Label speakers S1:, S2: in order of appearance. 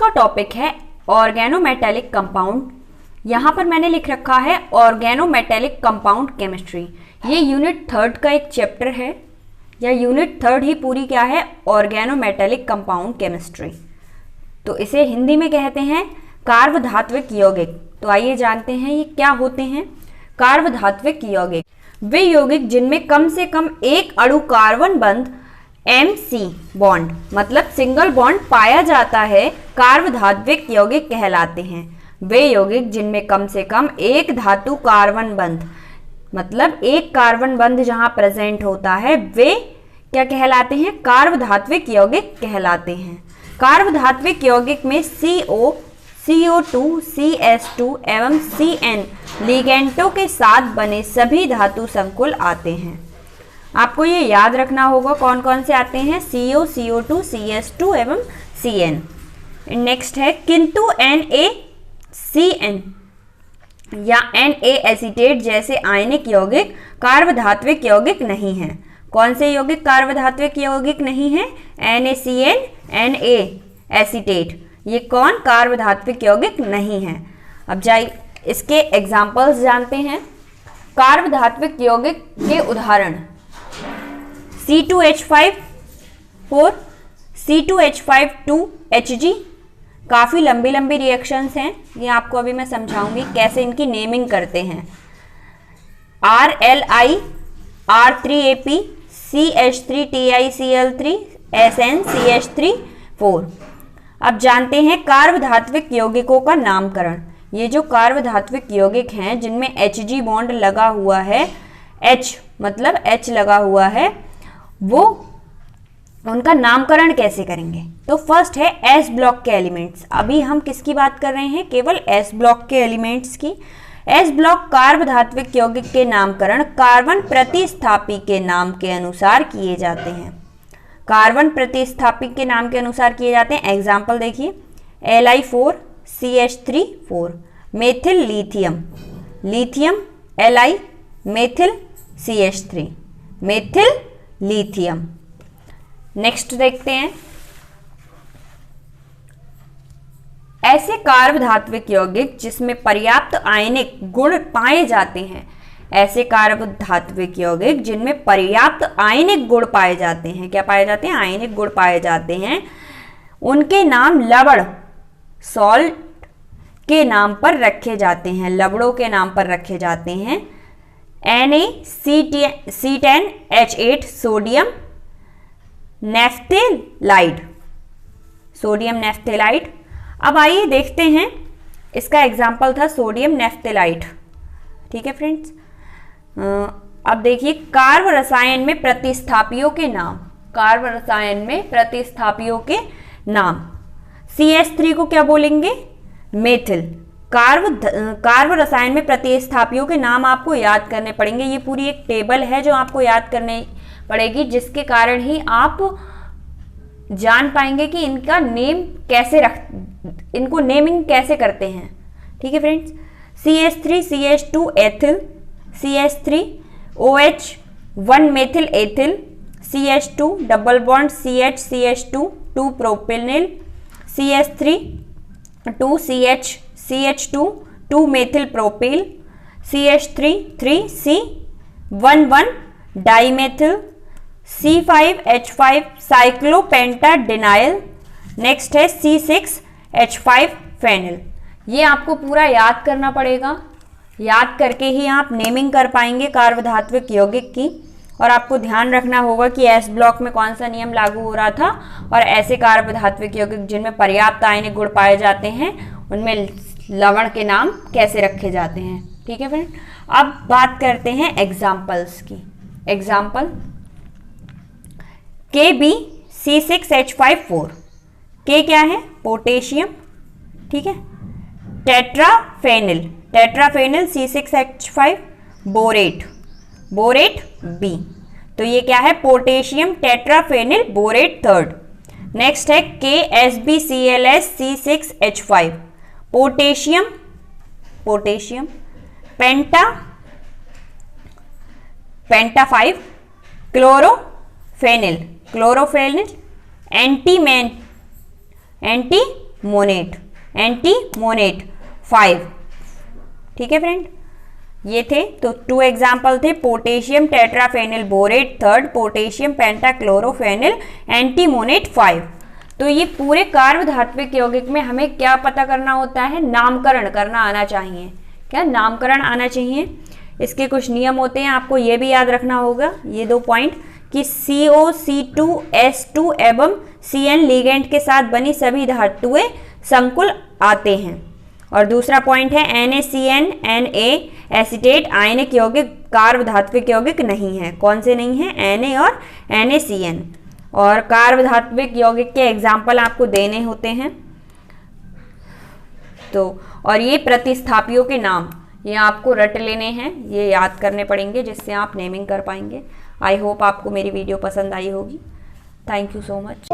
S1: का टॉपिक है organometallic compound. यहाँ पर मैंने लिख रखा है ऑर्गेनोमेटेलिक कंपाउंड केमिस्ट्री। ये यूनिट 3 का एक चैप्टर है, या यूनिट 3 ही पूरी क्या है, ऑर्गेनोमेटेलिक कंपाउंड केमिस्ट्री। तो इसे हिंदी में कहते हैं कार्बधात्विक यौगिक। तो आइए जानते हैं ये क्या होते हैं। कार्बधात्विक यौगिक वे यौगिक जिनमें कम से कम एक अणु कार्बन बंध MC बॉन्ड मतलब सिंगल बॉन्ड पाया जाता है, कार्बधात्विक यौगिक कहलाते हैं। वे यौगिक जिनमें कम से कम एक धातु कार्बन बंध मतलब एक कार्बन बंध जहां प्रेजेंट होता है, वे क्या कहलाते हैं, कार्बधात्विक यौगिक कहलाते हैं। कार्बधात्विक यौगिक में CO, CO2, CS2 एवं CN लिगेंडों के साथ बने सभी धातु संकुल आते हैं। आपको ये याद रखना होगा कौन कौन से आते हैं, CO, CO2, CS2 एवं CN। नेक्स्ट है किंतु NaCN या Na एसीटेट जैसे आयनिक यौगिक कार्बधात्विक यौगिक नहीं हैं। कौन से यौगिक कार्बधात्विक यौगिक नहीं है, NaCN, Na एसीटेट, ये कौन कार्बधात्विक यौगिक नहीं है। अब जाइए इसके एग्जाम्पल्स जानते हैं। कार्बधात्विक यौगिक के उदाहरण C2H5 C2H5 काफ़ी लंबी लंबी रिएक्शंस हैं, ये आपको अभी मैं समझाऊंगी कैसे इनकी नेमिंग करते हैं। RLI R3AP CH3TiCl3 SnCH3 अब जानते हैं कार्बधात्विक यौगिकों का नामकरण। ये जो कार्बधात्विक यौगिक हैं जिनमें Hg बॉन्ड लगा हुआ है, H मतलब H लगा हुआ है, वो उनका नामकरण कैसे करेंगे। तो फर्स्ट है S ब्लॉक के एलिमेंट्स। अभी हम किसकी बात कर रहे हैं, केवल S ब्लॉक के एलिमेंट्स की। S ब्लॉक कार्बधात्विक यौगिक के नामकरण कार्बन प्रतिस्थापी के नाम के अनुसार किए जाते हैं। कार्बन प्रतिस्थापी के नाम के अनुसार किए जाते हैं। एग्जाम्पल देखिए, Li4 CH3 methyl lithium, lithium Li methyl CH3 methyl lithium. Next देखते हैं, ऐसे कार्बधात्विक यौगिक जिसमें पर्याप्त आयनिक गुण पाए जाते हैं। ऐसे कार्बधात्विक यौगिक जिनमें पर्याप्त आयनिक गुण पाए जाते हैं, क्या पाए जाते हैं, आयनिक गुण पाए जाते हैं, उनके नाम लवण सॉल्ट के नाम पर रखे जाते हैं, लवणों के नाम पर रखे जाते हैं। NaC10H8 sodium नेफ्थेलाइड, sodium नेफ्थेलाइड। अब आइए देखते हैं, इसका एग्जाम्पल था सोडियम नेफ्थेलाइड। ठीक है फ्रेंड्स। अब देखिए कार्ब रसायन में प्रतिस्थापियों के नाम, कार्ब रसायन में प्रतिस्थापियों के नाम। CH3 को क्या बोलेंगे, मेथिल। कार्ब रसायन में प्रतिस्थापियों के नाम आपको याद करने पड़ेंगे। ये पूरी एक टेबल है जो आपको याद करने पड़ेगी, जिसके कारण ही आप जान पाएंगे कि इनका नेम कैसे इनको नेमिंग कैसे करते हैं। ठीक है friends. CH3 CH2 ethyl, CH3 OH 1 methyl ethyl, CH2 double bond CH CH2 2 propenyl, CH3 2 CH CH2 2 methyl propyl, CH3 3 C 1 dimethyl, C5H5 cyclopentadienyl. Next है C6H5 फेनिल। ये आपको पूरा याद करना पड़ेगा, याद करके ही आप नेमिंग कर पाएंगे कार्बधात्विक यौगिक की। और आपको ध्यान रखना होगा कि S ब्लॉक में कौन सा नियम लागू हो रहा था, और ऐसे कार्बधात्विक यौगिक जिनमें पर्याप्त आयनिक गुण पाए जाते हैं उनमें लवण के नाम कैसे रखे जाते हैं। ठीक है फ्रेंड। अब बात करते हैं एग्जाम्पल्स की। एग्जाम्पल KB6H5 K क्या है, पोटेशियम। ठीक है। टेट्राफेनिल, टेट्राफेनिल C6H5 बोरेट, बोरेट B। तो ये क्या है, potassium tetraphenyl borate third. Next है KSbClS C6H5 पोटेशियम, पोटेशियम पेंटा 5 क्लोरोफेनिल, क्लोरोफेनिल एंटी मोनेट, एंटीमोनेट 5। ठीक है फ्रेंड, ये थे तो 2 एग्जाम्पल थे, potassium tetraphenyl borate 3rd, potassium pentachlorophenyl, antimonate 5। तो ये पूरे कार्बधात्विक यौगिक में हमें क्या पता करना होता है, नामकरण करना आना चाहिए। क्या नामकरण आना चाहिए। इसके कुछ नियम होते हैं, आपको ये भी याद रखना होगा, ये 2 पॉइंट कि COC2S2 एवं CN लिगेंड के साथ बनी सभी धातुएं संकुल आते हैं। और दूसरा पॉइंट है NaCN Na एसीटेट आयनिक यौगिक कार्बधात्विक यौगिक नहीं है। कौन से नहीं है, Na और NaCN। और कार्बधात्विक यौगिक के एग्जाम्पल आपको देने होते हैं। तो और ये प्रतिस्थापियों के नाम ये आपको रट लेने हैं, ये याद करने पड़ेंगे, जिससे आप नेमिंग कर पाएंगे। आई होप आपको मेरी वीडियो पसंद आई होगी। Thank you so much.